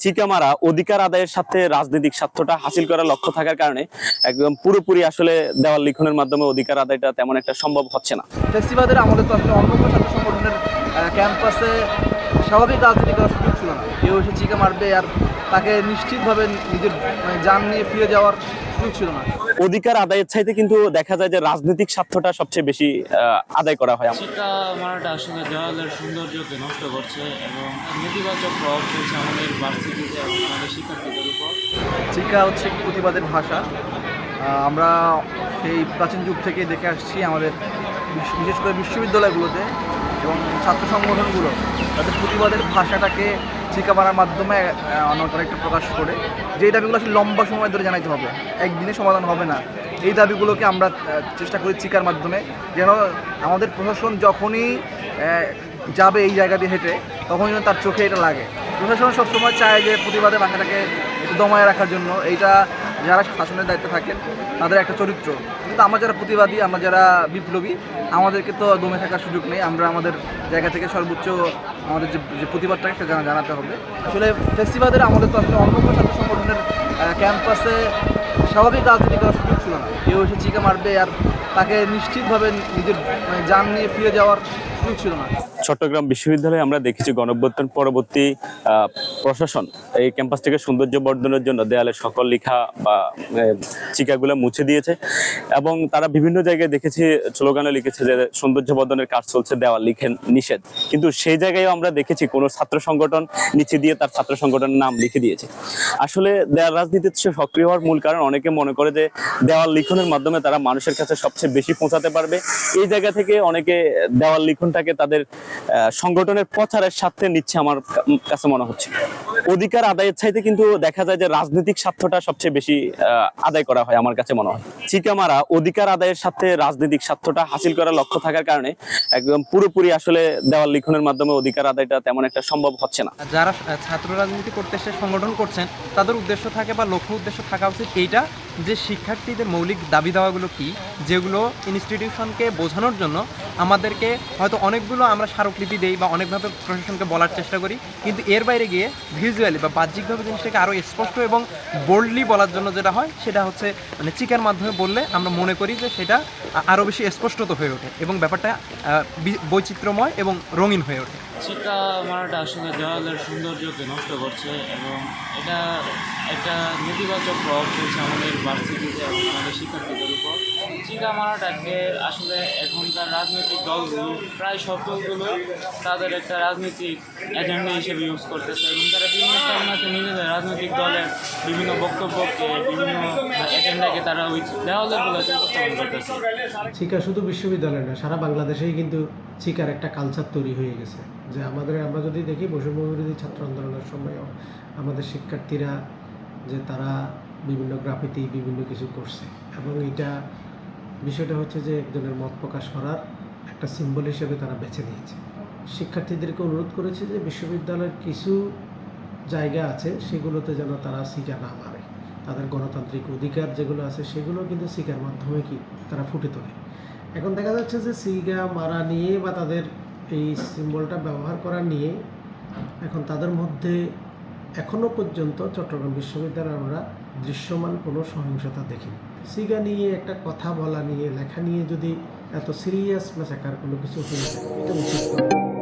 চিকা মারা অধিকার আদায়ের সাথে রাজনৈতিক স্বার্থটা হাসিল করার লক্ষ্য থাকার কারণে একদম পুরোপুরি আসলে দেওয়াল লিখনের মাধ্যমে অধিকার আদায়টা তেমন একটা সম্ভব হচ্ছে না। ফেস্টিভালের আমলে তো আসলে অন্য কোনো ছাত্র সংগঠনের ক্যাম্পাসে স্বাভাবিক রাজনীতি করার সুযোগ ছিল না। কেউ এসে চিকা মারবে আর তাকে নিশ্চিতভাবে নিজের জান নিয়ে ফিরে যাওয়ার সুযোগ ছিল না। অধিকার আদায়ের চাইতে কিন্তু দেখা যায় যে রাজনৈতিক স্বার্থটা সবচেয়ে বেশি আদায় করা হয়। চিকা মারাটা আসলে দেওয়ালের সৌন্দর্যকে নষ্ট করছে এবং নেতিবাচক প্রভাব ফেলছে আমাদের ভার্সিটিতে এবং আমাদের শিক্ষার্থীদের উপর। চিকা হচ্ছে প্রতিবাদের ভাষা। আমরা সেই প্রাচীন যুগ থেকে দেখে আসছি আমাদের বিশেষ করে বিশ্ববিদ্যালয়গুলোতে এবং ছাত্র সংগঠনগুলো তাদের প্রতিবাদের ভাষাটাকে চিকা মারার মাধ্যমে অনেকটা প্রকাশ করে। যে দাবিগুলো আসলে লম্বা সময় ধরে জানাইতে হবে, একদিনে সমাধান হবে না। এই দাবিগুলোকে আমরা চেষ্টা করি চিকার মাধ্যমে, যেন আমাদের প্রশাসন যখনই যাবে এই জায়গা দিয়ে হেঁটে তখনই যেন তার চোখে এটা লাগে। প্রশাসন সবসময় চায় যে প্রতিবাদের ভাষাটাকে একটু দমায় রাখার জন্য। এইটা যারা শাসনের দায়িত্বে থাকেন তাদের একটা চরিত্র। কিন্তু আমরা যারা প্রতিবাদী, আমরা যারা বিপ্লবী, আমাদেরকে তো দমে থাকার সুযোগ নেই। আমরা আমাদের জায়গা থেকে সর্বোচ্চ আমাদের যে প্রতিবাদটাকে সেটা জানাতে হবে। আসলে ফেস্টিভালের আমলে তো আসলে অন্য কোনো ছাত্র সংগঠনের ক্যাম্পাসে স্বাভাবিক রাজনীতি করার সুযোগ ছিল না। কেউ এসে চিকা মারবে আর তাকে নিশ্চিতভাবে নিজের জান নিয়ে ফিরে যাওয়ার সুযোগ ছিল না। চট্টগ্রাম বিশ্ববিদ্যালয়ে আমরা দেখেছি গণঅভ্যুত্থান পরবর্তী প্রশাসন এই ক্যাম্পাসটিকে সৌন্দর্য বর্ধনের জন্য দেয়ালে সকল লেখা বা চিকাগুলো মুছে দিয়েছে এবং তারা বিভিন্ন জায়গায় দেখেছি স্লোগানে লিখেছে যে সৌন্দর্য বর্ধনের কাজ চলছে, দেওয়াল লিখে নিষেধ। কিন্তু সেই জায়গায় আমরা দেখেছি কোনো ছাত্র সংগঠন নিচে দিয়ে তার ছাত্র সংগঠনের নাম লিখে দিয়েছে। আসলে দেওয়াল রাজনীতিতে সক্রিয় হওয়ার মূল কারণ অনেকে মনে করে যে দেওয়াল লিখনের মাধ্যমে তারা মানুষের কাছে সবচেয়ে বেশি পৌঁছাতে পারবে। এই জায়গা থেকে অনেকে দেওয়াল লিখনটাকে তাদের সংগঠনের প্রচারের স্বার্থে নিচ্ছে আমার কাছে মনে হচ্ছে। অধিকার আদায়ের চাইতে কিন্তু দেখা যায় যে রাজনৈতিক স্বার্থটা সবচেয়ে বেশি আদায় করা হয় আমার কাছে মনে হয়। চিকা মারা অধিকার আদায়ের সাথে রাজনৈতিক স্বার্থটা হাসিল করার লক্ষ্য থাকার কারণে একদম পুরোপুরি আসলে দেওয়াল লিখনের মাধ্যমে অধিকার আদায়টা তেমন একটা সম্ভব হচ্ছে না। যারা ছাত্র রাজনীতি করতে এসে সংগঠন করছেন তাদের উদ্দেশ্য থাকে বা লক্ষ্য উদ্দেশ্য থাকা উচিত এইটা যে শিক্ষার্থীদের মৌলিক দাবি দাওয়াগুলো কী, যেগুলো ইনস্টিটিউশনকে বোঝানোর জন্য আমাদেরকে হয়তো অনেকগুলো আমরা স্মারকলিপি দেই বা অনেকভাবে প্রশাসনকে বলার চেষ্টা করি, কিন্তু এর বাইরে গিয়ে ভিজুয়ালি বা বাহ্যিকভাবে জিনিসটাকে আরও স্পষ্ট এবং বোল্ডলি বলার জন্য যেটা হয় সেটা হচ্ছে মানে চিকার মাধ্যমে বললে আমরা মনে করি যে সেটা আরও বেশি স্পষ্টত হয়ে ওঠে এবং ব্যাপারটা বৈচিত্র্যময় এবং রঙিন হয়ে ওঠে। চিকা মারাটা আসলে দেওয়ালের সৌন্দর্যকে নষ্ট করছে এবং এটা একটা নেতিবাচক প্রভাব ফেলছে আমাদের ভার্সিটিতে এবং আমাদের শিক্ষার্থীদের উপর। চিকা মারাটাকে আসলে এখনকার রাজনৈতিক দলগুলো, প্রায় সব দলগুলো তাদের একটা রাজনৈতিক এজেন্ডা হিসেবে ইউজ করতেছে এবং তারা বিভিন্ন টাইমে নিজেদের রাজনৈতিক দলের বিভিন্ন বক্তব্যকে, বিভিন্ন এজেন্ডাকে তারা ওই দেওয়ালের বলে উপস্থাপন করতেছে। চিকা শুধু বিশ্ববিদ্যালয় না, সারা বাংলাদেশেই কিন্তু চিকার একটা কালচার তৈরি হয়ে গেছে। যে আমরা যদি দেখি বৈষম্যবিরোধী ছাত্র আন্দোলনের সময়ও আমাদের শিক্ষার্থীরা যে তারা বিভিন্ন গ্রাফিতি বিভিন্ন কিছু করছে এবং এটা বিষয়টা হচ্ছে যে একজনের মত প্রকাশ করার একটা সিম্বল হিসেবে তারা বেছে নিয়েছে। শিক্ষার্থীদেরকে অনুরোধ করেছে যে বিশ্ববিদ্যালয়ের কিছু জায়গা আছে সেগুলোতে যেন তারা চিকা না মারে। তাদের গণতান্ত্রিক অধিকার যেগুলো আছে সেগুলো কিন্তু চিকার মাধ্যমে তারা ফুটে তোলে। এখন দেখা যাচ্ছে যে চিকা মারা নিয়ে বা তাদের এই সিম্বলটা ব্যবহার করা নিয়ে এখন তাদের মধ্যে এখনও পর্যন্ত চট্টগ্রাম বিশ্ববিদ্যালয়ে আমরা দৃশ্যমান কোনো সহিংসতা দেখিনি। চিকা নিয়ে একটা কথা বলা নিয়ে লেখা নিয়ে যদি এত সিরিয়াস ম্যাসাকার কোনো কিছু হয়ে যায় এটা উচিত নয়।